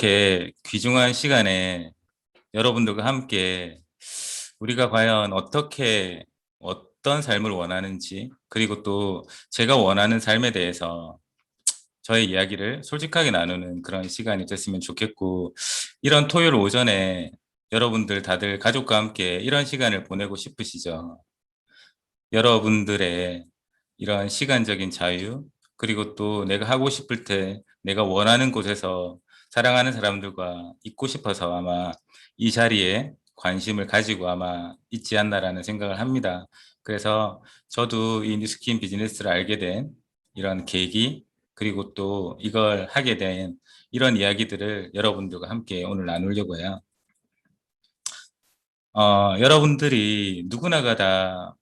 이렇게 귀중한 시간에 여러분들과 함께 우리가 과연 어떤 삶을 원하는지, 그리고 또 제가 원하는 삶에 대해서 저의 이야기를 솔직하게 나누는 그런 시간이 됐으면 좋겠고, 이런 토요일 오전에 여러분들 다들 가족과 함께 이런 시간을 보내고 싶으시죠? 여러분들의 이런 시간적인 자유, 그리고 또 내가 하고 싶을 때 내가 원하는 곳에서 사랑하는 사람들과 있고 싶어서 아마 이 자리에 관심을 가지고 아마 있지 않나라는 생각을 합니다. 그래서 저도 이 뉴스킨 비즈니스를 알게 된 이런 계기, 그리고 또 이걸 하게 된 이런 이야기들을 여러분들과 함께 오늘 나누려고 해요. 여러분들이 누구나가 다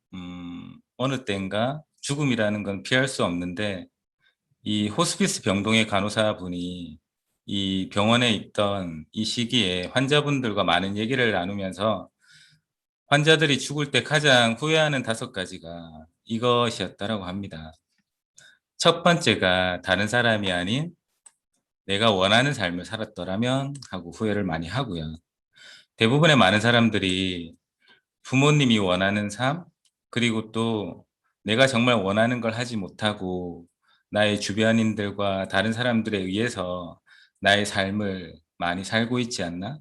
어느 때인가 죽음이라는 건 피할 수 없는데, 이 호스피스 병동의 간호사분이 이 병원에 있던 이 시기에 환자분들과 많은 얘기를 나누면서 환자들이 죽을 때 가장 후회하는 5가지가 이것이었다라고 합니다. 첫 번째가 다른 사람이 아닌 내가 원하는 삶을 살았더라면 하고 후회를 많이 하고요. 대부분의 많은 사람들이 부모님이 원하는 삶, 그리고 또 내가 정말 원하는 걸 하지 못하고 나의 주변인들과 다른 사람들에 의해서 나의 삶을 많이 살고 있지 않나?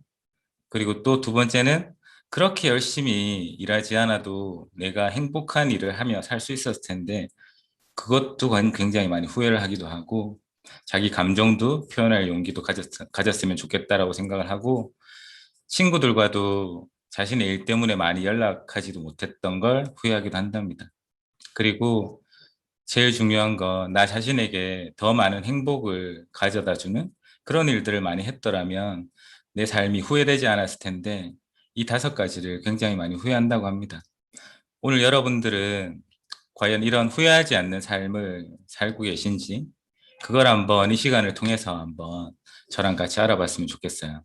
그리고 또 두 번째는 그렇게 열심히 일하지 않아도 내가 행복한 일을 하며 살 수 있었을 텐데 그것도 굉장히 많이 후회를 하기도 하고, 자기 감정도 표현할 용기도 가졌으면 좋겠다라고 생각을 하고, 친구들과도 자신의 일 때문에 많이 연락하지도 못했던 걸 후회하기도 한답니다. 그리고 제일 중요한 건 나 자신에게 더 많은 행복을 가져다 주는 그런 일들을 많이 했더라면 내 삶이 후회되지 않았을 텐데, 이 5가지를 굉장히 많이 후회한다고 합니다. 오늘 여러분들은 과연 이런 후회하지 않는 삶을 살고 계신지, 그걸 한번 이 시간을 통해서 한번 저랑 같이 알아봤으면 좋겠어요.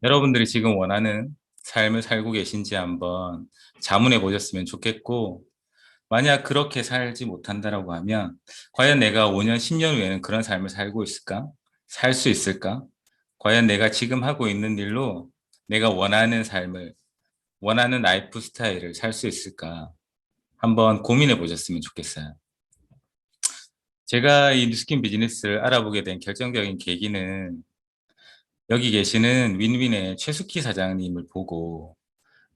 여러분들이 지금 원하는 삶을 살고 계신지 한번 자문해 보셨으면 좋겠고, 만약 그렇게 살지 못한다라고 하면 과연 내가 5년, 10년 후에는 그런 삶을 살고 있을까? 살 수 있을까? 과연 내가 지금 하고 있는 일로 내가 원하는 삶을, 원하는 라이프 스타일을 살 수 있을까? 한번 고민해 보셨으면 좋겠어요. 제가 이 뉴스킨 비즈니스를 알아보게 된 결정적인 계기는 여기 계시는 윈윈의 최숙희 사장님을 보고,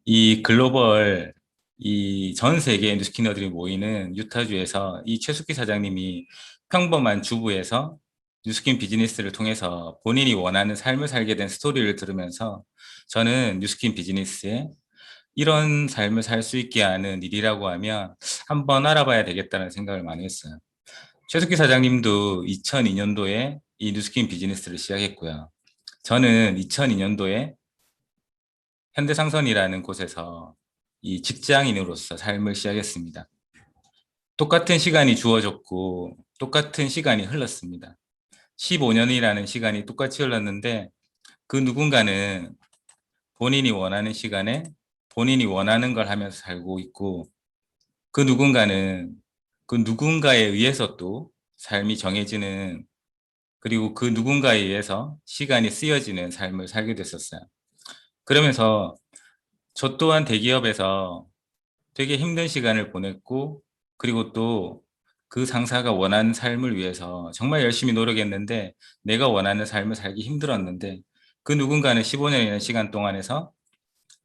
이 글로벌 이 전 세계 뉴스키너들이 모이는 유타주에서 이 최숙희 사장님이 평범한 주부에서 뉴스킨 비즈니스를 통해서 본인이 원하는 삶을 살게 된 스토리를 들으면서 저는 뉴스킨 비즈니스에 이런 삶을 살 수 있게 하는 일이라고 하면 한번 알아봐야 되겠다는 생각을 많이 했어요. 최숙희 사장님도 2002년도에 이 뉴스킨 비즈니스를 시작했고요. 저는 2002년도에 현대상선이라는 곳에서 이 직장인으로서 삶을 시작했습니다. 똑같은 시간이 주어졌고 똑같은 시간이 흘렀습니다. 15년이라는 시간이 똑같이 흘렀는데 그 누군가는 본인이 원하는 시간에 본인이 원하는 걸 하면서 살고 있고, 그 누군가는 그 누군가에 의해서 또 삶이 정해지는, 그리고 그 누군가에 의해서 시간이 쓰여지는 삶을 살게 됐었어요. 그러면서 저 또한 대기업에서 되게 힘든 시간을 보냈고, 그리고 또 그 상사가 원하는 삶을 위해서 정말 열심히 노력했는데 내가 원하는 삶을 살기 힘들었는데, 그 누군가는 15년이라는 시간 동안에서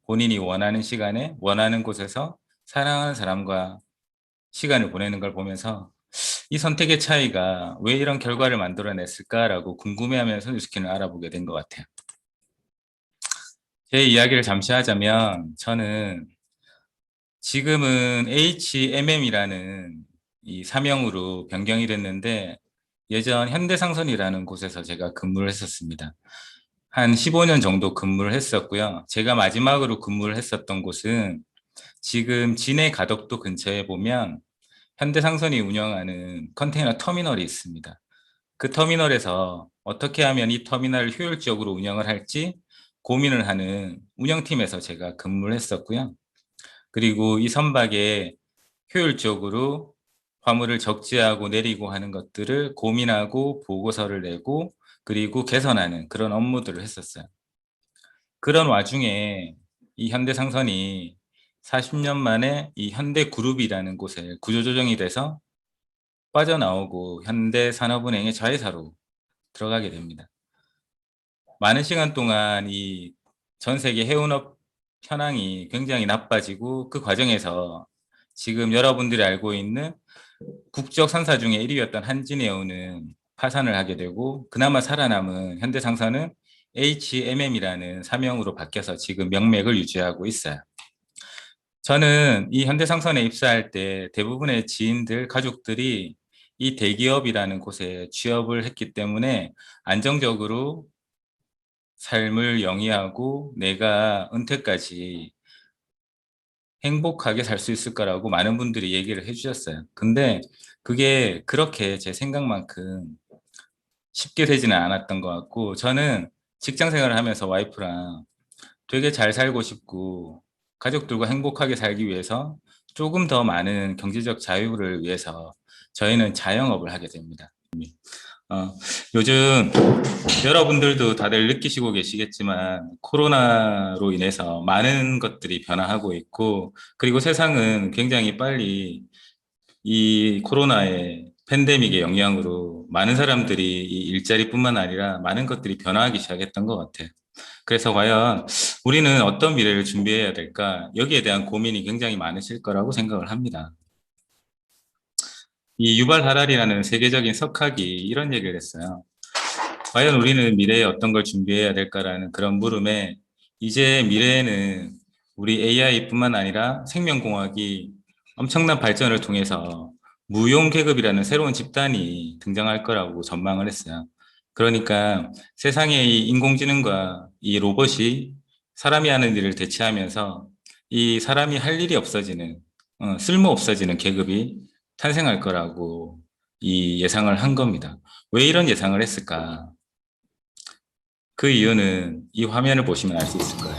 본인이 원하는 시간에 원하는 곳에서 사랑하는 사람과 시간을 보내는 걸 보면서 이 선택의 차이가 왜 이런 결과를 만들어냈을까라고 궁금해하면서 뉴스킨을 알아보게 된 것 같아요. 제 이야기를 잠시 하자면 저는 지금은 HMM이라는 이 사명으로 변경이 됐는데, 예전 현대상선이라는 곳에서 제가 근무를 했었습니다. 한 15년 정도 근무를 했었고요. 제가 마지막으로 근무를 했었던 곳은 지금 진해 가덕도 근처에 보면 현대상선이 운영하는 컨테이너 터미널이 있습니다. 그 터미널에서 어떻게 하면 이 터미널을 효율적으로 운영을 할지 고민을 하는 운영팀에서 제가 근무를 했었고요. 그리고 이 선박에 효율적으로 화물을 적재하고 내리고 하는 것들을 고민하고 보고서를 내고 그리고 개선하는 그런 업무들을 했었어요. 그런 와중에 이 현대상선이 40년 만에 이 현대그룹이라는 곳에 구조조정이 돼서 빠져나오고 현대산업은행의 자회사로 들어가게 됩니다. 많은 시간 동안 이 전 세계 해운업 현황이 굉장히 나빠지고 그 과정에서 지금 여러분들이 알고 있는 국적 선사 중에 1위였던 한진해운은 파산을 하게 되고 그나마 살아남은 현대상선은 HMM이라는 사명으로 바뀌어서 지금 명맥을 유지하고 있어요. 저는 이 현대상선에 입사할 때 대부분의 지인들, 가족들이 이 대기업이라는 곳에 취업을 했기 때문에 안정적으로 삶을 영위하고 내가 은퇴까지 행복하게 살 수 있을 거라고 많은 분들이 얘기를 해주셨어요. 근데 그게 그렇게 제 생각만큼 쉽게 되지는 않았던 것 같고, 저는 직장 생활을 하면서 와이프랑 되게 잘 살고 싶고 가족들과 행복하게 살기 위해서 조금 더 많은 경제적 자유를 위해서 저희는 자영업을 하게 됩니다. 어, 요즘 여러분들도 다들 느끼시고 계시겠지만 코로나로 인해서 많은 것들이 변화하고 있고, 그리고 세상은 굉장히 빨리 이 코로나의 팬데믹의 영향으로 많은 사람들이 이 일자리뿐만 아니라 많은 것들이 변화하기 시작했던 것 같아요. 그래서 과연 우리는 어떤 미래를 준비해야 될까? 여기에 대한 고민이 굉장히 많으실 거라고 생각을 합니다. 이 유발 하랄이라는 세계적인 석학이 이런 얘기를 했어요. 과연 우리는 미래에 어떤 걸 준비해야 될까라는 그런 물음에, 이제 미래에는 우리 AI뿐만 아니라 생명공학이 엄청난 발전을 통해서 무용계급이라는 새로운 집단이 등장할 거라고 전망을 했어요. 그러니까 세상에 이 인공지능과 이 로봇이 사람이 하는 일을 대체하면서 이 사람이 할 일이 없어지는, 쓸모 없어지는 계급이 탄생할 거라고 이 예상을 한 겁니다. 왜 이런 예상을 했을까? 그 이유는 이 화면을 보시면 알 수 있을 거예요.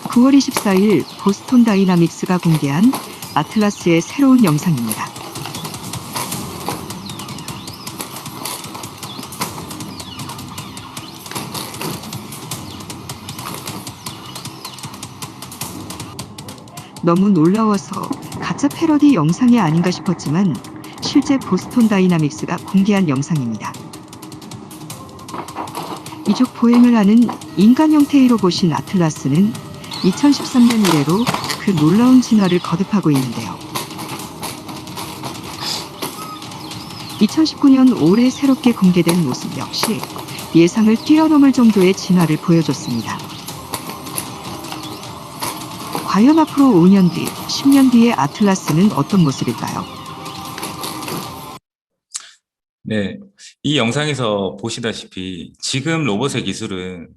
9월 24일 보스톤 다이나믹스가 공개한 아틀라스의 새로운 영상입니다. 너무 놀라워서 가짜 패러디 영상이 아닌가 싶었지만 실제 보스톤 다이나믹스가 공개한 영상입니다. 이족 보행을 하는 인간 형태의 로봇인 아틀라스는 2013년 이래로 그 놀라운 진화를 거듭하고 있는데요. 2019년 올해 새롭게 공개된 모습 역시 예상을 뛰어넘을 정도의 진화를 보여줬습니다. 과연 앞으로 5년 뒤, 10년 뒤의 아틀라스는 어떤 모습일까요? 네, 이 영상에서 보시다시피 지금 로봇의 기술은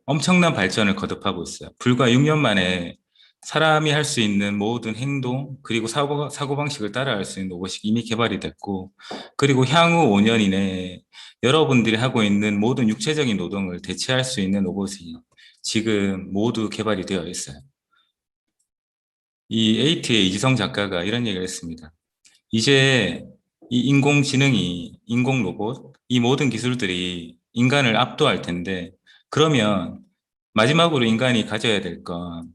엄청난 발전을 거듭하고 있어요. 불과 6년 만에 사람이 할 수 있는 모든 행동, 그리고 사고방식을 따라할 수 있는 로봇이 이미 개발이 됐고, 그리고 향후 5년 이내에 여러분들이 하고 있는 모든 육체적인 노동을 대체할 수 있는 로봇이 지금 모두 개발이 되어 있어요. 이 에이트의 이지성 작가가 이런 얘기를 했습니다. 이제 이 인공지능이, 인공 로봇, 이 모든 기술들이 인간을 압도할 텐데, 그러면 마지막으로 인간이 가져야 될 건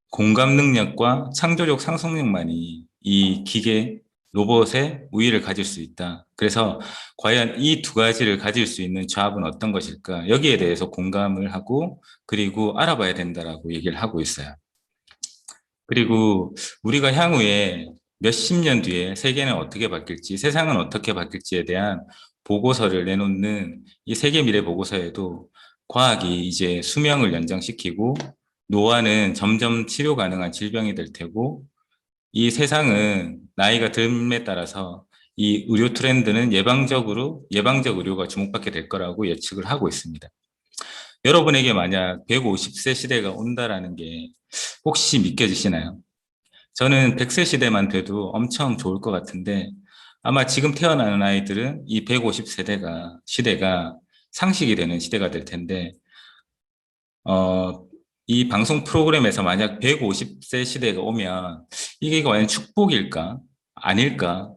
공감 능력과 창조적 상상력만이 이 기계, 로봇의 우위를 가질 수 있다. 그래서 과연 이 두 가지를 가질 수 있는 조합은 어떤 것일까? 여기에 대해서 공감을 하고 그리고 알아봐야 된다라고 얘기를 하고 있어요. 그리고 우리가 향후에 몇십 년 뒤에 세계는 어떻게 바뀔지, 세상은 어떻게 바뀔지에 대한 보고서를 내놓는 이 세계 미래 보고서에도 과학이 이제 수명을 연장시키고 노화는 점점 치료 가능한 질병이 될 테고, 이 세상은 나이가 듦에 따라서 이 의료 트렌드는 예방적 의료가 주목받게 될 거라고 예측을 하고 있습니다. 여러분에게 만약 150세 시대가 온다라는 게 혹시 믿겨지시나요? 저는 100세 시대만 돼도 엄청 좋을 것 같은데, 아마 지금 태어나는 아이들은 이 150세대가, 시대가 상식이 되는 시대가 될 텐데, 이 방송 프로그램에서 만약 150세 시대가 오면 이게 과연 축복일까? 아닐까?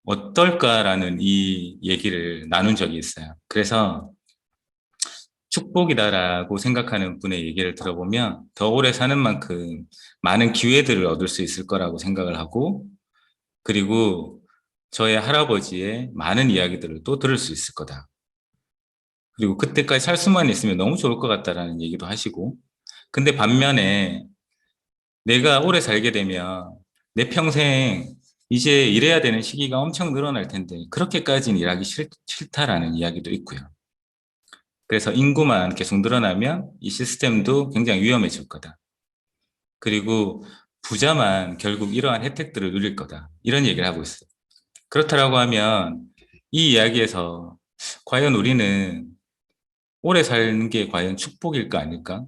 어떨까라는 이 얘기를 나눈 적이 있어요. 그래서 축복이다라고 생각하는 분의 얘기를 들어보면 더 오래 사는 만큼 많은 기회들을 얻을 수 있을 거라고 생각을 하고, 그리고 저의 할아버지의 많은 이야기들을 또 들을 수 있을 거다. 그리고 그때까지 살 수만 있으면 너무 좋을 것 같다라는 얘기도 하시고, 근데 반면에 내가 오래 살게 되면 내 평생 이제 일해야 되는 시기가 엄청 늘어날 텐데 그렇게까지는 일하기 싫다라는 이야기도 있고요. 그래서 인구만 계속 늘어나면 이 시스템도 굉장히 위험해질 거다. 그리고 부자만 결국 이러한 혜택들을 누릴 거다. 이런 얘기를 하고 있어요. 그렇다라고 하면 이 이야기에서 과연 우리는 오래 사는 게 과연 축복일까 아닐까?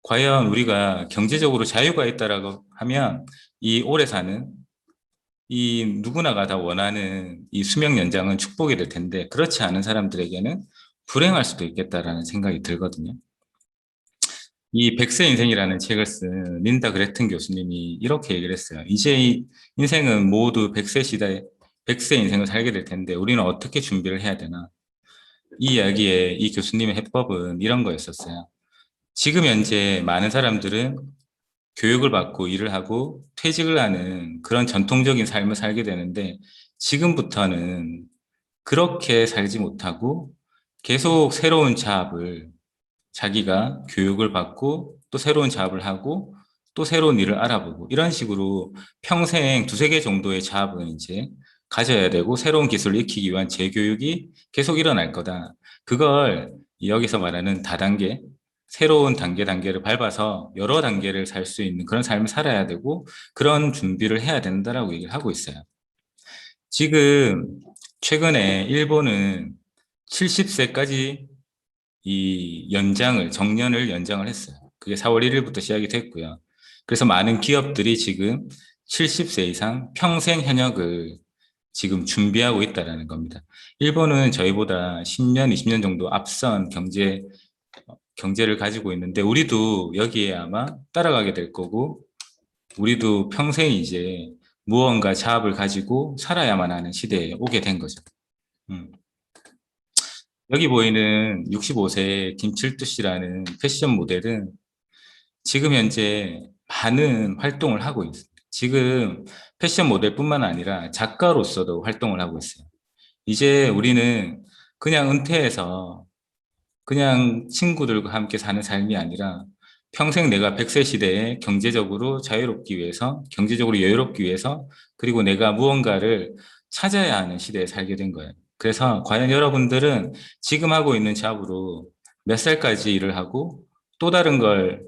과연 우리가 경제적으로 자유가 있다라고 하면 이 오래 사는 이 누구나가 다 원하는 이 수명 연장은 축복이 될 텐데 그렇지 않은 사람들에게는 불행할 수도 있겠다라는 생각이 들거든요. 이 백세 인생이라는 책을 쓴 린다 그레튼 교수님이 이렇게 얘기를 했어요. 이제 이 인생은 모두 백세 시대에 백세 인생을 살게 될 텐데 우리는 어떻게 준비를 해야 되나? 이 이야기에 이 교수님의 해법은 이런 거였었어요. 지금 현재 많은 사람들은 교육을 받고 일을 하고 퇴직을 하는 그런 전통적인 삶을 살게 되는데 지금부터는 그렇게 살지 못하고 계속 새로운 자업을 자기가 교육을 받고 또 새로운 자업을 하고 또 새로운 일을 알아보고 이런 식으로 평생 두세 개 정도의 자업은 이제 가져야 되고 새로운 기술을 익히기 위한 재교육이 계속 일어날 거다. 그걸 여기서 말하는 다단계, 새로운 단계를 밟아서 여러 단계를 살 수 있는 그런 삶을 살아야 되고 그런 준비를 해야 된다라고 얘기를 하고 있어요. 지금 최근에 일본은 70세까지 이 정년을 연장을 했어요. 그게 4월 1일부터 시작이 됐고요. 그래서 많은 기업들이 지금 70세 이상 평생 현역을 지금 준비하고 있다라는 겁니다. 일본은 저희보다 10년, 20년 정도 앞선 경제를 가지고 있는데 우리도 여기에 아마 따라가게 될 거고 우리도 평생 이제 무언가 자업을 가지고 살아야만 하는 시대에 오게 된 거죠. 음. 여기 보이는 65세 김칠두 씨라는 패션 모델은 지금 현재 많은 활동을 하고 있어요. 지금 패션 모델뿐만 아니라 작가로서도 활동을 하고 있어요. 이제 우리는 그냥 은퇴해서 그냥 친구들과 함께 사는 삶이 아니라 평생 내가 100세 시대에 경제적으로 자유롭기 위해서, 경제적으로 여유롭기 위해서, 그리고 내가 무언가를 찾아야 하는 시대에 살게 된 거예요. 그래서 과연 여러분들은 지금 하고 있는 잡으로 몇 살까지 일을 하고 또 다른 걸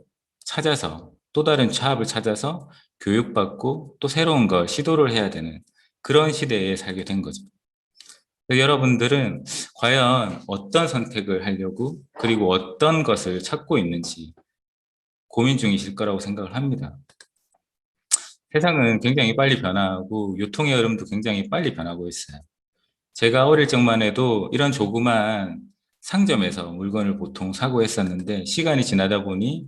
찾아서, 또 다른 잡을 찾아서 교육받고 또 새로운 걸 시도를 해야 되는 그런 시대에 살게 된 거죠. 여러분들은 과연 어떤 선택을 하려고 그리고 어떤 것을 찾고 있는지 고민 중이실 거라고 생각을 합니다. 세상은 굉장히 빨리 변화하고 유통의 흐름도 굉장히 빨리 변하고 있어요. 제가 어릴 적만 해도 이런 조그만 상점에서 물건을 보통 사고 했었는데 시간이 지나다 보니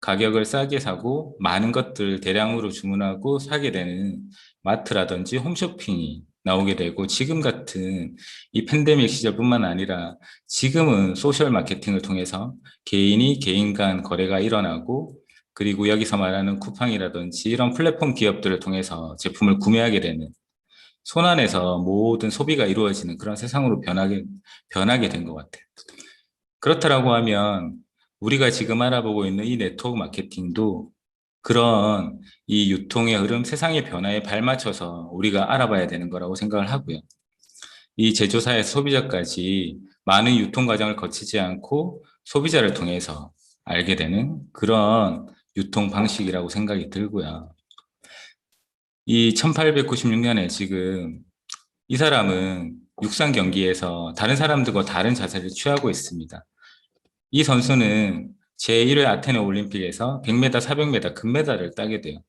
가격을 싸게 사고 많은 것들 대량으로 주문하고 사게 되는 마트라든지 홈쇼핑이 나오게 되고 지금 같은 이 팬데믹 시절뿐만 아니라 지금은 소셜 마케팅을 통해서 개인이 개인 간 거래가 일어나고 그리고 여기서 말하는 쿠팡이라든지 이런 플랫폼 기업들을 통해서 제품을 구매하게 되는 손안에서 모든 소비가 이루어지는 그런 세상으로 변하게 된 것 같아요. 그렇다라고 하면 우리가 지금 알아보고 있는 이 네트워크 마케팅도 그런 이 유통의 흐름, 세상의 변화에 발맞춰서 우리가 알아봐야 되는 거라고 생각을 하고요. 이 제조사에서 소비자까지 많은 유통 과정을 거치지 않고 소비자를 통해서 알게 되는 그런 유통 방식이라고 생각이 들고요. 이 1896년에 지금 이 사람은 육상 경기에서 다른 사람들과 다른 자세를 취하고 있습니다. 이 선수는 제1회 아테네 올림픽에서 100m, 400m 금메달을 따게 돼요.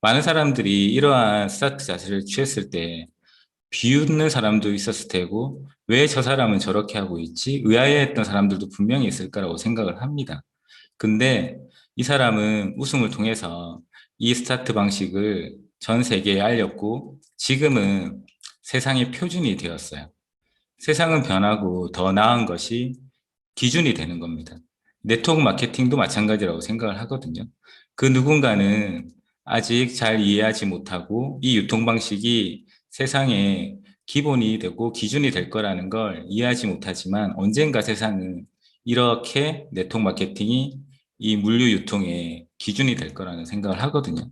많은 사람들이 이러한 스타트 자세를 취했을 때 비웃는 사람도 있었을 테고 왜 저 사람은 저렇게 하고 있지? 의아해했던 사람들도 분명히 있을 거라고 생각을 합니다. 근데 이 사람은 우승을 통해서 이 스타트 방식을 전 세계에 알렸고 지금은 세상의 표준이 되었어요. 세상은 변하고 더 나은 것이 기준이 되는 겁니다. 네트워크 마케팅도 마찬가지라고 생각을 하거든요. 그 누군가는 아직 잘 이해하지 못하고 이 유통 방식이 세상의 기본이 되고 기준이 될 거라는 걸 이해하지 못하지만 언젠가 세상은 이렇게 네트워크 마케팅이 이 물류 유통의 기준이 될 거라는 생각을 하거든요.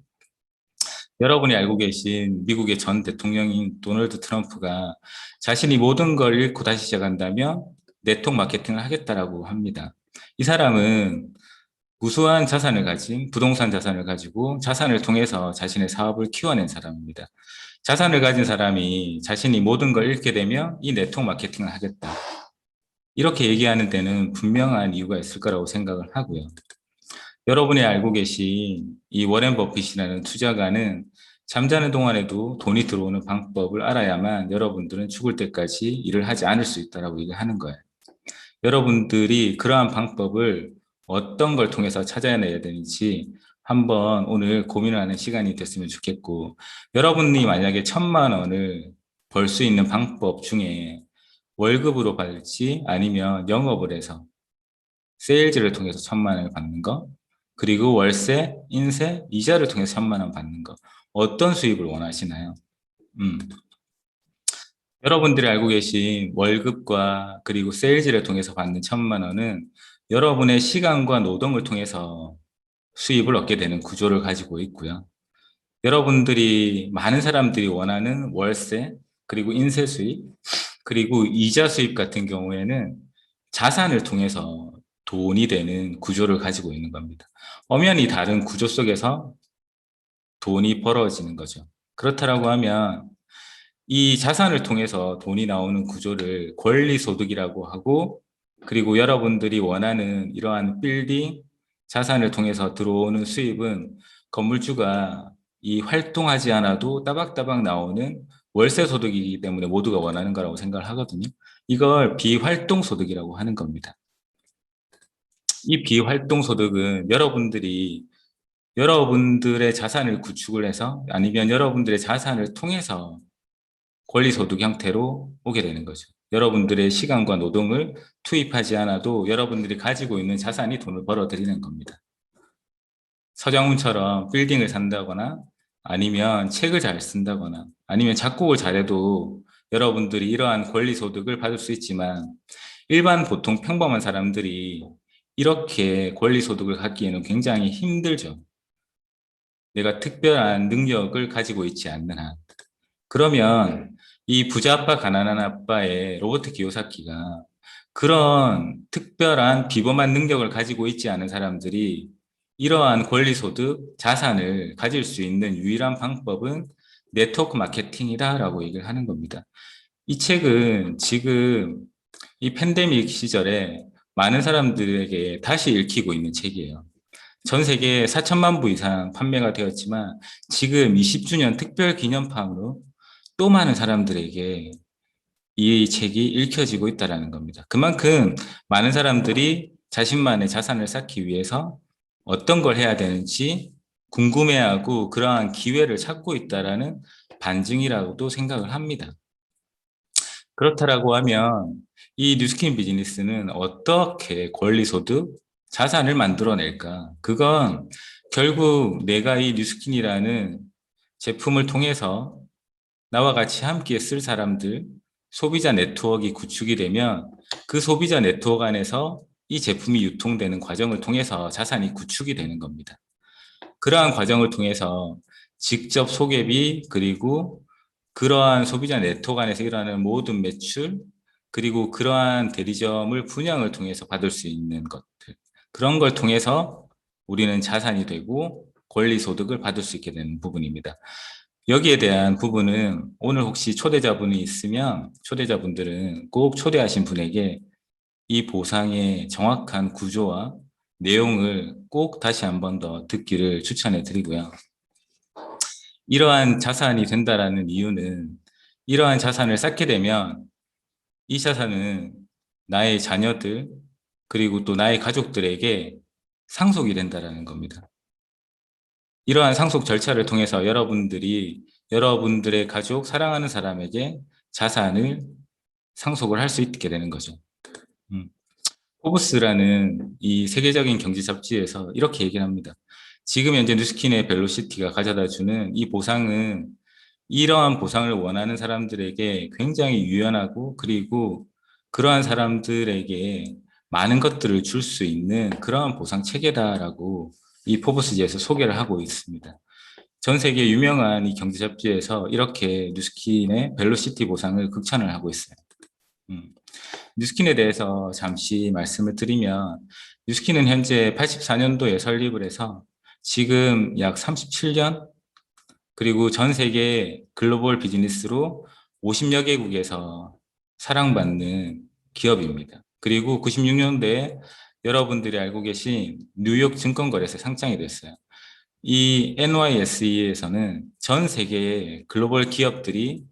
여러분이 알고 계신 미국의 전 대통령인 도널드 트럼프가 자신이 모든 걸 잃고 다시 시작한다면 네트워크 마케팅을 하겠다라고 합니다. 이 사람은 무수한 자산을 가진 부동산 자산을 가지고 자산을 통해서 자신의 사업을 키워낸 사람입니다. 자산을 가진 사람이 자신이 모든 걸 잃게 되면 이 네트워크 마케팅을 하겠다. 이렇게 얘기하는 데는 분명한 이유가 있을 거라고 생각을 하고요. 여러분이 알고 계신 이 워렌 버핏이라는 투자가는 잠자는 동안에도 돈이 들어오는 방법을 알아야만 여러분들은 죽을 때까지 일을 하지 않을 수 있다라고 얘기하는 거예요. 여러분들이 그러한 방법을 어떤 걸 통해서 찾아내야 되는지 한번 오늘 고민을 하는 시간이 됐으면 좋겠고, 여러분이 만약에 1,000만 원을 벌 수 있는 방법 중에 월급으로 받을지 아니면 영업을 해서 세일즈를 통해서 1,000만 원을 받는 거, 그리고 월세, 인세, 이자를 통해서 1,000만 원 받는 거, 어떤 수입을 원하시나요? 음. 여러분들이 알고 계신 월급과 그리고 세일즈를 통해서 받는 1,000만 원은 여러분의 시간과 노동을 통해서 수입을 얻게 되는 구조를 가지고 있고요. 여러분들이 많은 사람들이 원하는 월세, 그리고 인세 수입, 그리고 이자 수입 같은 경우에는 자산을 통해서 돈이 되는 구조를 가지고 있는 겁니다. 엄연히 다른 구조 속에서 돈이 벌어지는 거죠. 그렇다라고 하면 이 자산을 통해서 돈이 나오는 구조를 권리소득이라고 하고, 그리고 여러분들이 원하는 이러한 빌딩, 자산을 통해서 들어오는 수입은 건물주가 이 활동하지 않아도 따박따박 나오는 월세 소득이기 때문에 모두가 원하는 거라고 생각을 하거든요. 이걸 비활동 소득이라고 하는 겁니다. 이 비활동 소득은 여러분들의 자산을 구축을 해서 아니면 여러분들의 자산을 통해서 권리소득 형태로 오게 되는 거죠. 여러분들의 시간과 노동을 투입하지 않아도 여러분들이 가지고 있는 자산이 돈을 벌어들이는 겁니다. 서장훈처럼 빌딩을 산다거나 아니면 책을 잘 쓴다거나 아니면 작곡을 잘해도 여러분들이 이러한 권리소득을 받을 수 있지만, 일반 보통 평범한 사람들이 이렇게 권리소득을 갖기에는 굉장히 힘들죠. 내가 특별한 능력을 가지고 있지 않는 한. 그러면 이 부자 아빠 가난한 아빠의 로버트 기요사키가 그런 특별한 비범한 능력을 가지고 있지 않은 사람들이 이러한 권리소득, 자산을 가질 수 있는 유일한 방법은 네트워크 마케팅이다라고 얘기를 하는 겁니다. 이 책은 지금 이 팬데믹 시절에 많은 사람들에게 다시 읽히고 있는 책이에요. 전 세계 4천만 부 이상 판매가 되었지만 지금 20주년 특별 기념판으로 또 많은 사람들에게 이 책이 읽혀지고 있다는 겁니다. 그만큼 많은 사람들이 자신만의 자산을 쌓기 위해서 어떤 걸 해야 되는지 궁금해하고 그러한 기회를 찾고 있다는 반증이라고도 생각을 합니다. 그렇다라고 하면 이 뉴스킨 비즈니스는 어떻게 권리소득, 자산을 만들어낼까? 그건 결국 내가 이 뉴스킨이라는 제품을 통해서 나와 같이 함께 쓸 사람들, 소비자 네트워크가 구축이 되면 그 소비자 네트워크 안에서 이 제품이 유통되는 과정을 통해서 자산이 구축이 되는 겁니다. 그러한 과정을 통해서 직접 소개비, 그리고 그러한 소비자 네트워크 안에서 일어나는 모든 매출, 그리고 그러한 대리점을 분양을 통해서 받을 수 있는 것들, 그런 걸 통해서 우리는 자산이 되고 권리소득을 받을 수 있게 되는 부분입니다. 여기에 대한 부분은 오늘 혹시 초대자분이 있으면 초대자분들은 꼭 초대하신 분에게 이 보상의 정확한 구조와 내용을 꼭 다시 한 번 더 듣기를 추천해 드리고요. 이러한 자산이 된다라는 이유는 이러한 자산을 쌓게 되면 이 자산은 나의 자녀들 그리고 또 나의 가족들에게 상속이 된다라는 겁니다. 이러한 상속 절차를 통해서 여러분들이 여러분들의 가족, 사랑하는 사람에게 자산을 상속을 할 수 있게 되는 거죠. 포브스라는 이 세계적인 경제 잡지에서 이렇게 얘기를 합니다. 지금 현재 누스킨의 벨로시티가 가져다주는 이 보상은 이러한 보상을 원하는 사람들에게 굉장히 유연하고, 그리고 그러한 사람들에게 많은 것들을 줄 수 있는 그러한 보상 체계다라고 이 포브스지에서 소개를 하고 있습니다. 전 세계 유명한 이 경제 잡지에서 이렇게 누스킨의 벨로시티 보상을 극찬을 하고 있어요. 뉴스킨에 대해서 잠시 말씀을 드리면, 뉴스킨은 현재 84년도에 설립을 해서 지금 약 37년, 그리고 전 세계 글로벌 비즈니스로 50여 개국에서 사랑받는 기업입니다. 그리고 96년도에 여러분들이 알고 계신 뉴욕 증권거래소에 상장이 됐어요. 이 NYSE에서는 전 세계의 글로벌 기업들이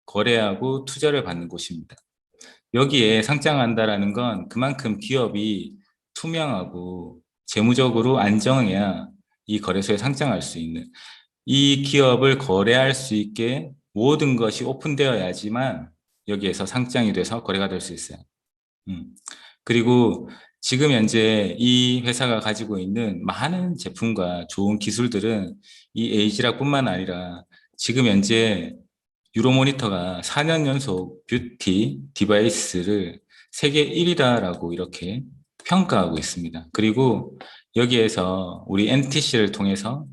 거래하고 투자를 받는 곳입니다. 여기에 상장한다라는 건 그만큼 기업이 투명하고 재무적으로 안정해야 이 거래소에 상장할 수 있는, 이 기업을 거래할 수 있게 모든 것이 오픈되어야지만 여기에서 상장이 돼서 거래가 될 수 있어요. 그리고 지금 현재 이 회사가 가지고 있는 많은 제품과 좋은 기술들은 이 에이지락뿐만 아니라 지금 현재 유로모니터가 4년 연속 뷰티 디바이스를 세계 1위다라고 이렇게 평가하고 있습니다. 그리고 여기에서 우리 NTC를 통해서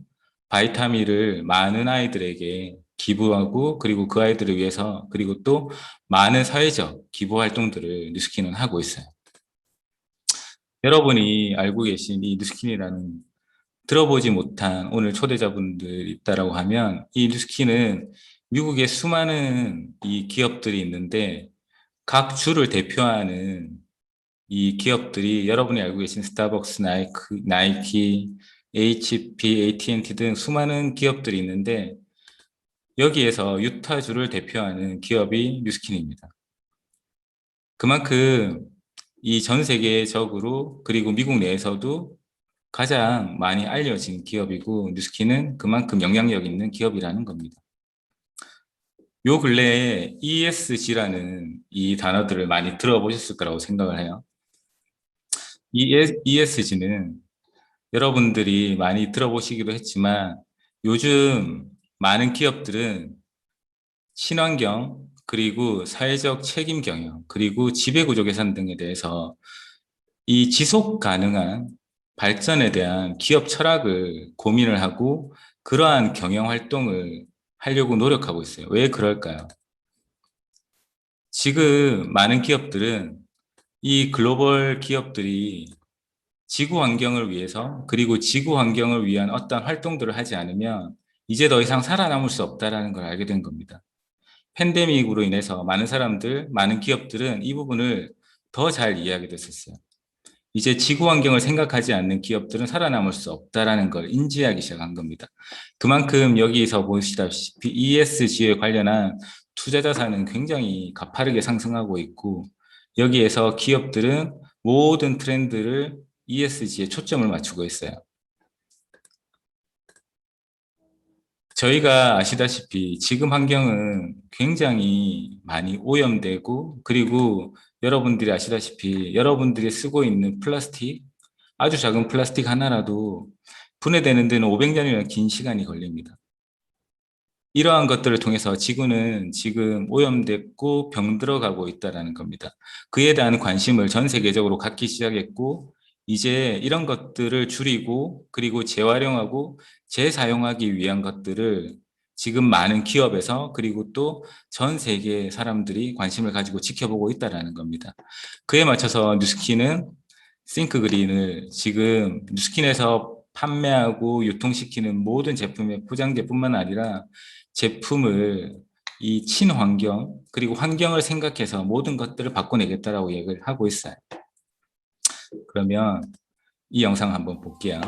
바이타민을 많은 아이들에게 기부하고, 그리고 그 아이들을 위해서, 그리고 또 많은 사회적 기부 활동들을 뉴스킨은 하고 있어요. 여러분이 알고 계신 이 뉴스킨이라는, 들어보지 못한 오늘 초대자분들 있다라고 하면, 이 뉴스킨은 미국의 수많은 이 기업들이 있는데 각 주를 대표하는 이 기업들이 여러분이 알고 계신 스타벅스, 나이키, HP, AT&T 등 수많은 기업들이 있는데, 여기에서 유타주를 대표하는 기업이 뉴스킨입니다. 그만큼 이 전 세계적으로, 그리고 미국 내에서도 가장 많이 알려진 기업이고, 뉴스킨은 그만큼 영향력 있는 기업이라는 겁니다. 요 근래에 ESG라는 이 단어들을 많이 들어보셨을 거라고 생각을 해요. 이 ESG는 여러분들이 많이 들어보시기도 했지만, 요즘 많은 기업들은 친환경, 그리고 사회적 책임 경영, 그리고 지배구조 개선 등에 대해서 이 지속 가능한 발전에 대한 기업 철학을 고민을 하고 그러한 경영 활동을 하려고 노력하고 있어요. 왜 그럴까요? 지금 많은 기업들은, 이 글로벌 기업들이 지구 환경을 위해서, 그리고 지구 환경을 위한 어떤 활동들을 하지 않으면 이제 더 이상 살아남을 수 없다라는 걸 알게 된 겁니다. 팬데믹으로 인해서 많은 사람들, 많은 기업들은 이 부분을 더 잘 이해하게 됐었어요. 이제 지구 환경을 생각하지 않는 기업들은 살아남을 수 없다라는 걸 인지하기 시작한 겁니다. 그만큼 여기서 보시다시피 ESG에 관련한 투자 자산은 굉장히 가파르게 상승하고 있고, 여기에서 기업들은 모든 트렌드를 ESG에 초점을 맞추고 있어요. 저희가 아시다시피 지금 환경은 굉장히 많이 오염되고, 그리고 여러분들이 아시다시피 여러분들이 쓰고 있는 플라스틱, 아주 작은 플라스틱 하나라도 분해되는 데는 500년이나 긴 시간이 걸립니다. 이러한 것들을 통해서 지구는 지금 오염됐고 병들어가고 있다는 겁니다. 그에 대한 관심을 전 세계적으로 갖기 시작했고, 이제 이런 것들을 줄이고, 그리고 재활용하고 재사용하기 위한 것들을 지금 많은 기업에서, 그리고 또 전 세계 사람들이 관심을 가지고 지켜보고 있다는 겁니다. 그에 맞춰서 뉴스킨은 싱크그린을 지금 뉴스킨에서 판매하고 유통시키는 모든 제품의 포장재뿐만 아니라 제품을 이 친환경, 그리고 환경을 생각해서 모든 것들을 바꿔내겠다라고 얘기를 하고 있어요. 그러면 이 영상 한번 볼게요.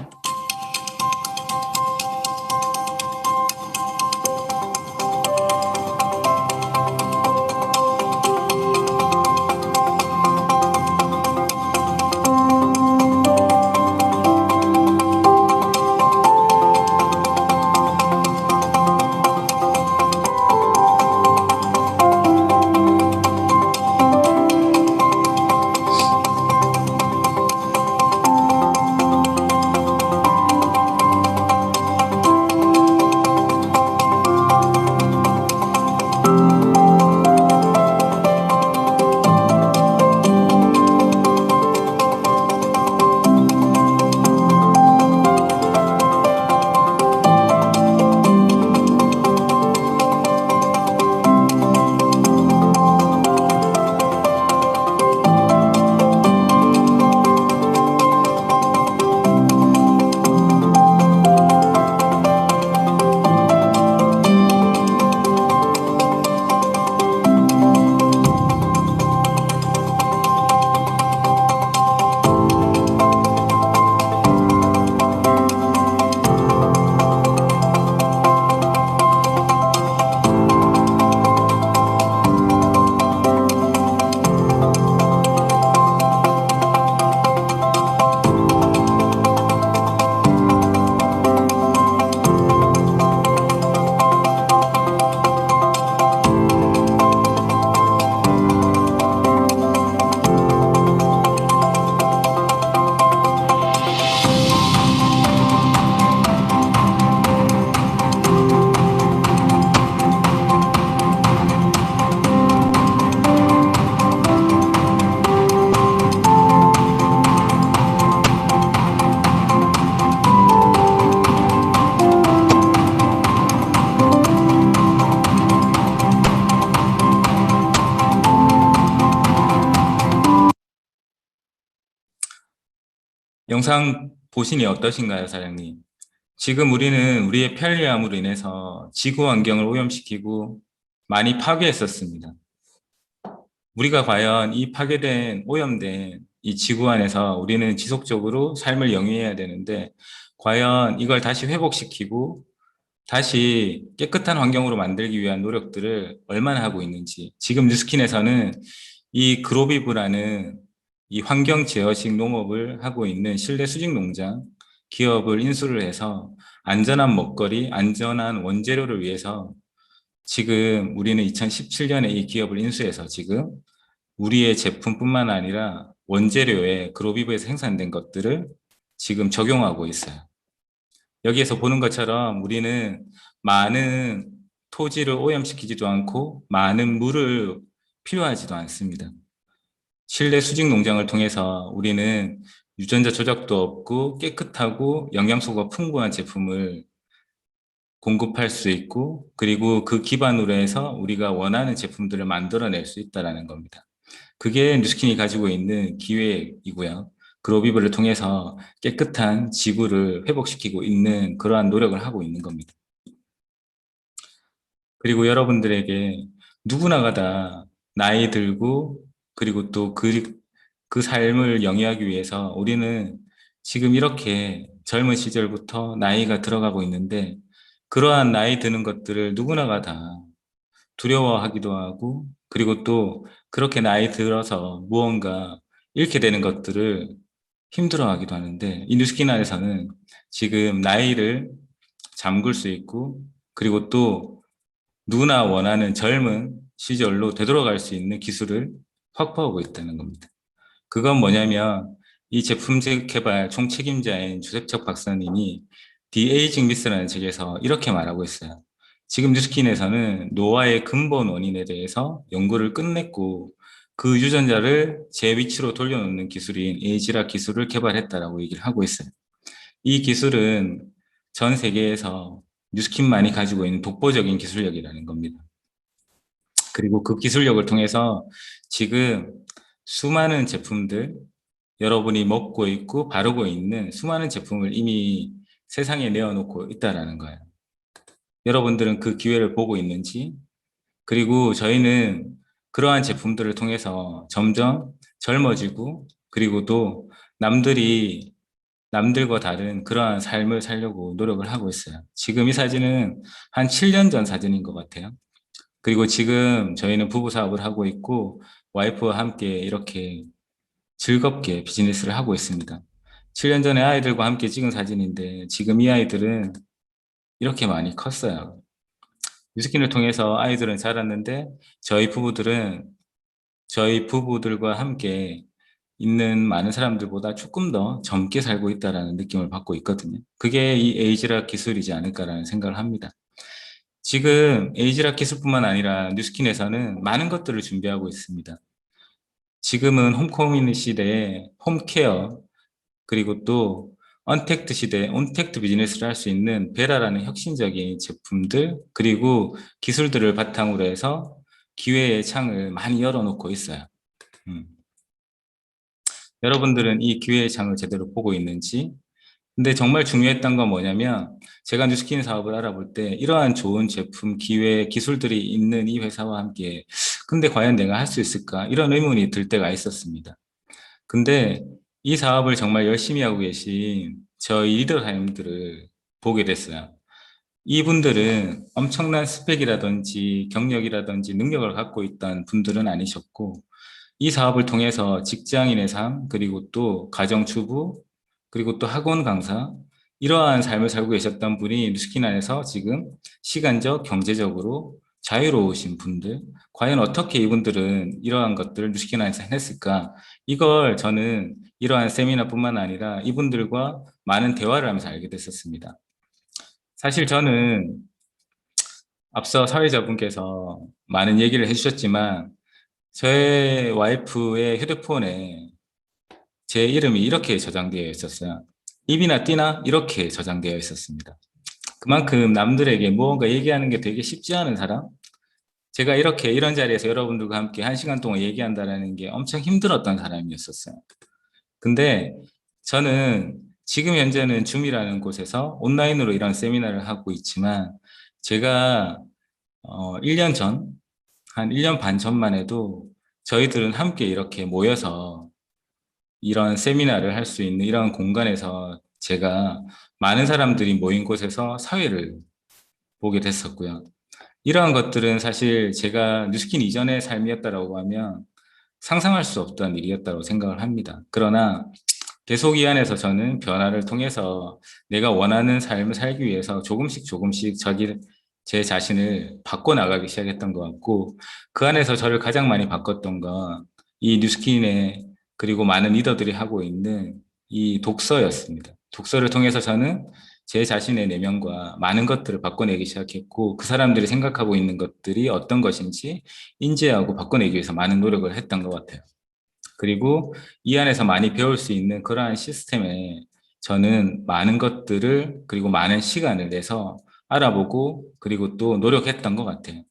영상 보시니 어떠신가요, 사장님? 지금 우리는 우리의 편리함으로 인해서 지구 환경을 오염시키고 많이 파괴했었습니다. 우리가 과연 이 파괴된, 오염된 이 지구 안에서 우리는 지속적으로 삶을 영위해야 되는데, 과연 이걸 다시 회복시키고 다시 깨끗한 환경으로 만들기 위한 노력들을 얼마나 하고 있는지. 지금 뉴스킨에서는 이 그로비브라는 이 환경 제어식 농업을 하고 있는 실내 수직 농장 기업을 인수를 해서 안전한 먹거리, 안전한 원재료를 위해서 지금 우리는 2017년에 이 기업을 인수해서 지금 우리의 제품뿐만 아니라 원재료에 그로비브에서 생산된 것들을 지금 적용하고 있어요. 여기에서 보는 것처럼 우리는 많은 토지를 오염시키지도 않고 많은 물을 필요하지도 않습니다. 실내 수직 농장을 통해서 우리는 유전자 조작도 없고 깨끗하고 영양소가 풍부한 제품을 공급할 수 있고, 그리고 그 기반으로 해서 우리가 원하는 제품들을 만들어낼 수 있다는 겁니다. 그게 뉴스킨이 가지고 있는 기획이고요. 그로비브를 통해서 깨끗한 지구를 회복시키고 있는 그러한 노력을 하고 있는 겁니다. 그리고 여러분들에게 누구나가 다 나이 들고, 그리고 또 그 삶을 영위하기 위해서 우리는 지금 이렇게 젊은 시절부터 나이가 들어가고 있는데, 그러한 나이 드는 것들을 누구나가 다 두려워하기도 하고, 그리고 또 그렇게 나이 들어서 무언가 잃게 되는 것들을 힘들어하기도 하는데, 이 뉴스킨 안에서는 지금 나이를 잠글 수 있고, 그리고 또 누구나 원하는 젊은 시절로 되돌아갈 수 있는 기술을 확보하고 있다는 겁니다. 그건 뭐냐면 이 제품 개발 총책임자인 주석철 박사님이 디에이징 미스라는 책에서 이렇게 말하고 있어요. 지금 뉴스킨에서는 노화의 근본 원인에 대해서 연구를 끝냈고 그 유전자를 제 위치로 돌려놓는 기술인 에이지락 기술을 개발했다라고 얘기를 하고 있어요. 이 기술은 전 세계에서 뉴스킨만이 가지고 있는 독보적인 기술력이라는 겁니다. 그리고 그 기술력을 통해서 지금 수많은 제품들, 여러분이 먹고 있고 바르고 있는 수많은 제품을 이미 세상에 내어놓고 있다라는 거예요. 여러분들은 그 기회를 보고 있는지, 그리고 저희는 그러한 제품들을 통해서 점점 젊어지고, 그리고 또 남들과 다른 그러한 삶을 살려고 노력을 하고 있어요. 지금 이 사진은 한 7년 전 사진인 것 같아요. 그리고 지금 저희는 부부 사업을 하고 있고, 와이프와 함께 이렇게 즐겁게 비즈니스를 하고 있습니다. 7년 전에 아이들과 함께 찍은 사진인데, 지금 이 아이들은 이렇게 많이 컸어요. 뉴스킨을 통해서 아이들은 자랐는데, 저희 부부들과 함께 있는 많은 사람들보다 조금 더 젊게 살고 있다라는 느낌을 받고 있거든요. 그게 이 에이지락 기술이지 않을까라는 생각을 합니다. 지금 에이지락 기술뿐만 아니라 뉴스킨에서는 많은 것들을 준비하고 있습니다. 지금은 홈커뮤니티 시대에 홈케어, 그리고 또 언택트 시대, 언택트 비즈니스를 할 수 있는 베라라는 혁신적인 제품들, 그리고 기술들을 바탕으로 해서 기회의 창을 많이 열어놓고 있어요. 여러분들은 이 기회의 창을 제대로 보고 있는지. 근데 정말 중요했던 건 뭐냐면, 제가 뉴스킨 사업을 알아볼 때 이러한 좋은 제품, 기회, 기술들이 있는 이 회사와 함께 근데 과연 내가 할 수 있을까? 이런 의문이 들 때가 있었습니다. 근데 이 사업을 정말 열심히 하고 계신 저희 리더사님들을 보게 됐어요. 이분들은 엄청난 스펙이라든지 경력이라든지 능력을 갖고 있던 분들은 아니셨고, 이 사업을 통해서 직장인의 삶, 그리고 또 가정주부, 그리고 또 학원 강사, 이러한 삶을 살고 계셨던 분이 뉴스킨 안에서 지금 시간적, 경제적으로 자유로우신 분들, 과연 어떻게 이분들은 이러한 것들을 뉴스킨 안에서 해냈을까? 이걸 저는 이러한 세미나뿐만 아니라 이분들과 많은 대화를 하면서 알게 됐었습니다. 사실 저는 앞서 사회자분께서 많은 얘기를 해주셨지만, 저의 와이프의 휴대폰에 제 이름이 이렇게 저장되어 있었어요. 입이나 띠나 이렇게 저장되어 있었습니다. 그만큼 남들에게 무언가 얘기하는 게 되게 쉽지 않은 사람? 제가 이렇게 이런 자리에서 여러분들과 함께 1시간 동안 얘기한다는 게 엄청 힘들었던 사람이었었어요. 근데 저는 지금 현재는 줌이라는 곳에서 온라인으로 이런 세미나를 하고 있지만 제가 1년 전, 한 1년 반 전만 해도 저희들은 함께 이렇게 모여서 이런 세미나를 할 수 있는 이런 공간에서 제가 많은 사람들이 모인 곳에서 사회를 보게 됐었고요. 이러한 것들은 사실 제가 뉴스킨 이전의 삶이었다라고 하면 상상할 수 없던 일이었다고 생각을 합니다. 그러나 계속 이 안에서 저는 변화를 통해서 내가 원하는 삶을 살기 위해서 조금씩 조금씩 제 자신을 바꿔나가기 시작했던 것 같고, 그 안에서 저를 가장 많이 바꿨던 건 이 뉴스킨의 그리고 많은 리더들이 하고 있는 이 독서였습니다. 독서를 통해서 저는 제 자신의 내면과 많은 것들을 바꿔내기 시작했고, 그 사람들이 생각하고 있는 것들이 어떤 것인지 인지하고 바꿔내기 위해서 많은 노력을 했던 것 같아요. 그리고 이 안에서 많이 배울 수 있는 그러한 시스템에 저는 많은 것들을 그리고 많은 시간을 내서 알아보고 그리고 또 노력했던 것 같아요.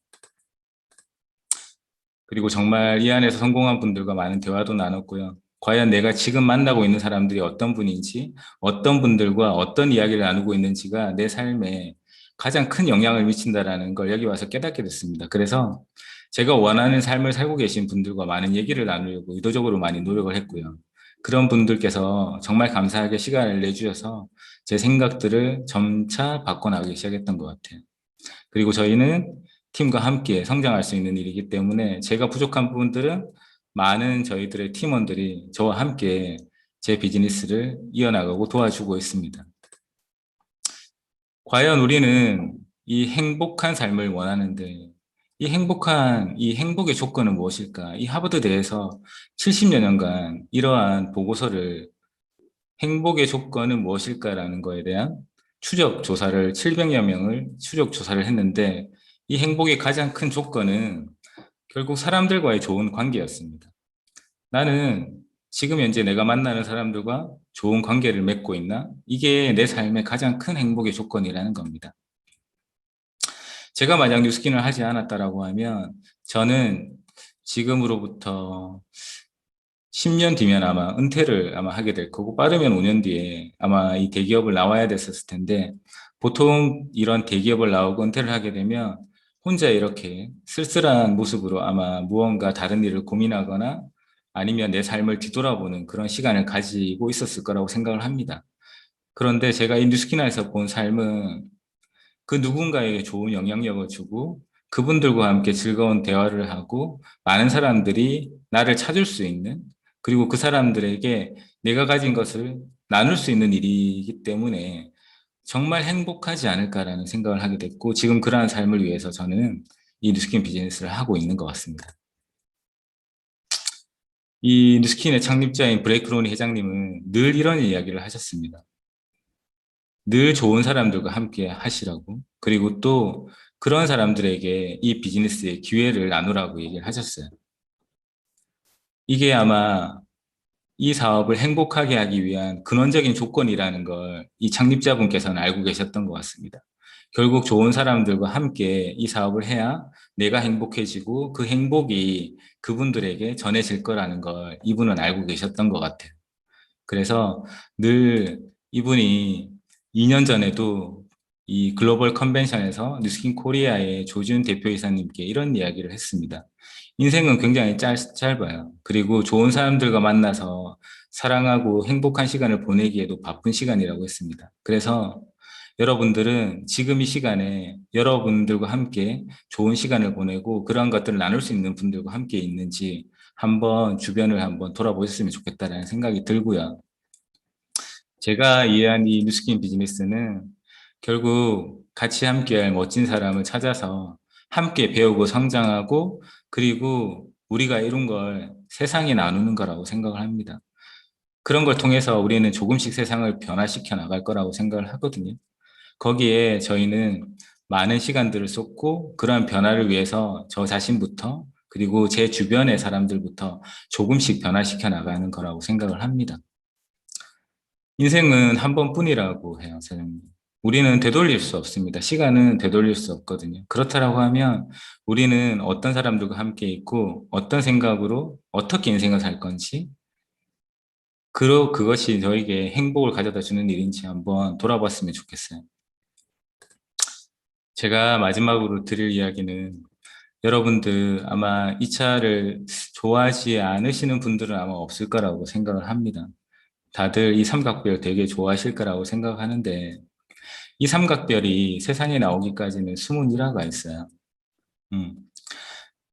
그리고 정말 이 안에서 성공한 분들과 많은 대화도 나눴고요. 과연 내가 지금 만나고 있는 사람들이 어떤 분인지, 어떤 분들과 어떤 이야기를 나누고 있는지가 내 삶에 가장 큰 영향을 미친다라는 걸 여기 와서 깨닫게 됐습니다. 그래서 제가 원하는 삶을 살고 계신 분들과 많은 얘기를 나누려고 의도적으로 많이 노력을 했고요. 그런 분들께서 정말 감사하게 시간을 내주셔서 제 생각들을 점차 바꿔나가기 시작했던 것 같아요. 그리고 저희는 팀과 함께 성장할 수 있는 일이기 때문에 제가 부족한 부분들은 많은 저희들의 팀원들이 저와 함께 제 비즈니스를 이어나가고 도와주고 있습니다. 과연 우리는 이 행복한 삶을 원하는데 이 행복의 조건은 무엇일까? 이 하버드 대에서 70여 년간 이러한 보고서를 행복의 조건은 무엇일까라는 거에 대한 추적 조사를 700여 명을 추적 조사를 했는데 이 행복의 가장 큰 조건은 결국 사람들과의 좋은 관계였습니다. 나는 지금 현재 내가 만나는 사람들과 좋은 관계를 맺고 있나? 이게 내 삶의 가장 큰 행복의 조건이라는 겁니다. 제가 만약 뉴스킨을 하지 않았다라고 하면 저는 지금으로부터 10년 뒤면 아마 은퇴를 아마 하게 될 거고 빠르면 5년 뒤에 아마 이 대기업을 나와야 됐었을 텐데 보통 이런 대기업을 나오고 은퇴를 하게 되면 혼자 이렇게 쓸쓸한 모습으로 아마 무언가 다른 일을 고민하거나 아니면 내 삶을 뒤돌아보는 그런 시간을 가지고 있었을 거라고 생각을 합니다. 그런데 제가 이 뉴스키나에서 본 삶은 그 누군가에게 좋은 영향력을 주고 그분들과 함께 즐거운 대화를 하고 많은 사람들이 나를 찾을 수 있는 그리고 그 사람들에게 내가 가진 것을 나눌 수 있는 일이기 때문에 정말 행복하지 않을까라는 생각을 하게 됐고 지금 그러한 삶을 위해서 저는 이 뉴스킨 비즈니스를 하고 있는 것 같습니다. 이 뉴스킨의 창립자인 브레이크 로니 회장님은 늘 이런 이야기를 하셨습니다. 늘 좋은 사람들과 함께 하시라고. 그리고 또 그런 사람들에게 이 비즈니스의 기회를 나누라고 얘기를 하셨어요. 이게 아마 이 사업을 행복하게 하기 위한 근원적인 조건이라는 걸 이 창립자분께서는 알고 계셨던 것 같습니다. 결국 좋은 사람들과 함께 이 사업을 해야 내가 행복해지고 그 행복이 그분들에게 전해질 거라는 걸 이분은 알고 계셨던 것 같아요. 그래서 늘 이분이 2년 전에도 이 글로벌 컨벤션에서 뉴스킨 코리아의 조지훈 대표이사님께 이런 이야기를 했습니다. 인생은 굉장히 짧아요. 그리고 좋은 사람들과 만나서 사랑하고 행복한 시간을 보내기에도 바쁜 시간이라고 했습니다. 그래서 여러분들은 지금 이 시간에 여러분들과 함께 좋은 시간을 보내고 그런 것들을 나눌 수 있는 분들과 함께 있는지 한번 주변을 한번 돌아보셨으면 좋겠다라는 생각이 들고요. 제가 이해한 이 뉴스킨 비즈니스는 결국 같이 함께할 멋진 사람을 찾아서 함께 배우고 성장하고 그리고 우리가 이룬 걸 세상에 나누는 거라고 생각을 합니다. 그런 걸 통해서 우리는 조금씩 세상을 변화시켜 나갈 거라고 생각을 하거든요. 거기에 저희는 많은 시간들을 쏟고 그런 변화를 위해서 저 자신부터 그리고 제 주변의 사람들부터 조금씩 변화시켜 나가는 거라고 생각을 합니다. 인생은 한 번뿐이라고 해요, 사장님. 우리는 되돌릴 수 없습니다. 시간은 되돌릴 수 없거든요. 그렇다라고 하면 우리는 어떤 사람들과 함께 있고 어떤 생각으로 어떻게 인생을 살 건지 그것이 저에게 행복을 가져다 주는 일인지 한번 돌아봤으면 좋겠어요. 제가 마지막으로 드릴 이야기는 여러분들 아마 이 차를 좋아하지 않으시는 분들은 아마 없을 거라고 생각을 합니다. 다들 이 삼각별 되게 좋아하실 거라고 생각하는데 이 삼각별이 세상에 나오기까지는 숨은 일화가 있어요. 음.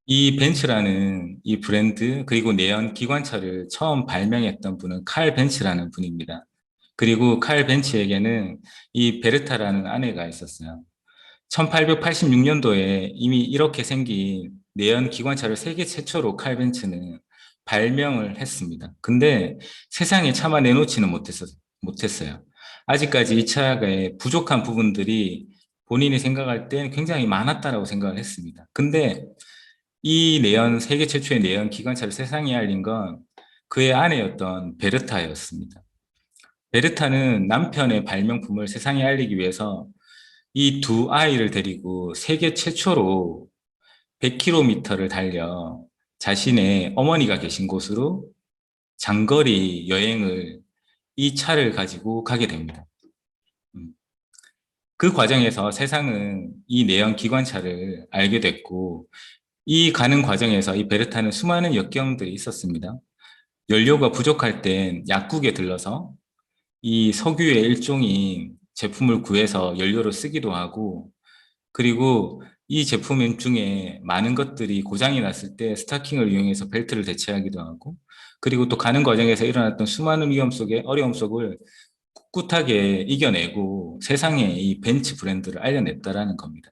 이 벤츠라는 이 브랜드 그리고 내연 기관차를 처음 발명했던 분은 칼 벤츠라는 분입니다. 그리고 칼 벤츠에게는 이 베르타라는 아내가 있었어요. 1886년도에 이미 이렇게 생긴 내연 기관차를 세계 최초로 칼 벤츠는 발명을 했습니다. 근데 세상에 차마 내놓지는 못했어요. 아직까지 이 차의 부족한 부분들이 본인이 생각할 땐 굉장히 많았다라고 생각을 했습니다. 근데 이 내연, 세계 최초의 내연 기관차를 세상에 알린 건 그의 아내였던 베르타였습니다. 베르타는 남편의 발명품을 세상에 알리기 위해서 이 두 아이를 데리고 세계 최초로 100km를 달려 자신의 어머니가 계신 곳으로 장거리 여행을 이 차를 가지고 가게 됩니다. 음. 그 과정에서 세상은 이 내연 기관차를 알게 됐고 이 가는 과정에서 이 베르타는 수많은 역경들이 있었습니다. 연료가 부족할 땐 약국에 들러서 이 석유의 일종인 제품을 구해서 연료로 쓰기도 하고, 그리고 이 제품 중에 많은 것들이 고장이 났을 때 스타킹을 이용해서 벨트를 대체하기도 하고, 그리고 또 가는 과정에서 일어났던 수많은 위험 속에 어려움 속을 꿋꿋하게 이겨내고 세상에 이 벤츠 브랜드를 알려냈다라는 겁니다.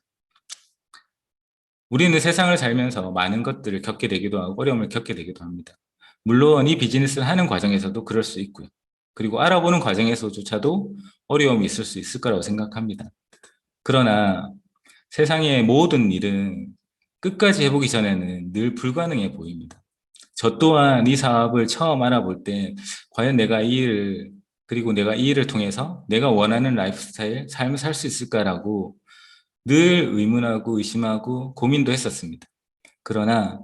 우리는 세상을 살면서 많은 것들을 겪게 되기도 하고 어려움을 겪게 되기도 합니다. 물론 이 비즈니스를 하는 과정에서도 그럴 수 있고요. 그리고 알아보는 과정에서조차도 어려움이 있을 수 있을 거라고 생각합니다. 그러나 세상의 모든 일은 끝까지 해보기 전에는 늘 불가능해 보입니다. 저 또한 이 사업을 처음 알아볼 때 과연 그리고 내가 이 일을 통해서 내가 원하는 라이프 스타일, 삶을 살 수 있을까라고 늘 의문하고 의심하고 고민도 했었습니다. 그러나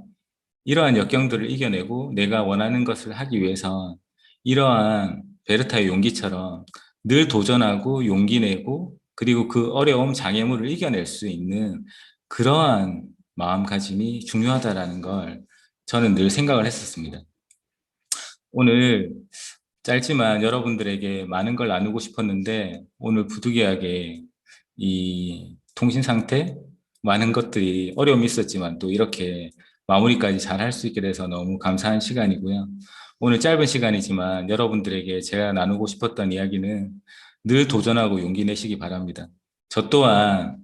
이러한 역경들을 이겨내고 내가 원하는 것을 하기 위해서 이러한 베르타의 용기처럼 늘 도전하고 용기 내고 그리고 그 어려움 장애물을 이겨낼 수 있는 그러한 마음가짐이 중요하다라는 걸 저는 늘 생각을 했었습니다. 오늘 짧지만 여러분들에게 많은 걸 나누고 싶었는데 오늘 부득이하게 이 통신 상태 많은 것들이 어려움이 있었지만 또 이렇게 마무리까지 잘 할 수 있게 돼서 너무 감사한 시간이고요. 오늘 짧은 시간이지만 여러분들에게 제가 나누고 싶었던 이야기는 늘 도전하고 용기 내시기 바랍니다. 저 또한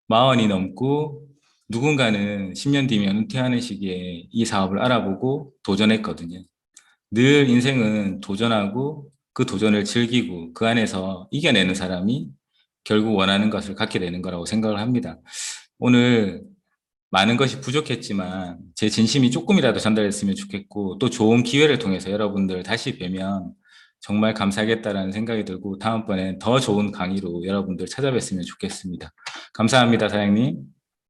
40이 넘고 누군가는 10년 뒤면 은퇴하는 시기에 이 사업을 알아보고 도전했거든요. 늘 인생은 도전하고 그 도전을 즐기고 그 안에서 이겨내는 사람이 결국 원하는 것을 갖게 되는 거라고 생각을 합니다. 오늘 많은 것이 부족했지만 제 진심이 조금이라도 전달됐으면 좋겠고 또 좋은 기회를 통해서 여러분들 다시 뵈면 정말 감사하겠다라는 생각이 들고 다음번엔 더 좋은 강의로 여러분들 찾아뵀으면 좋겠습니다. 감사합니다, 사장님.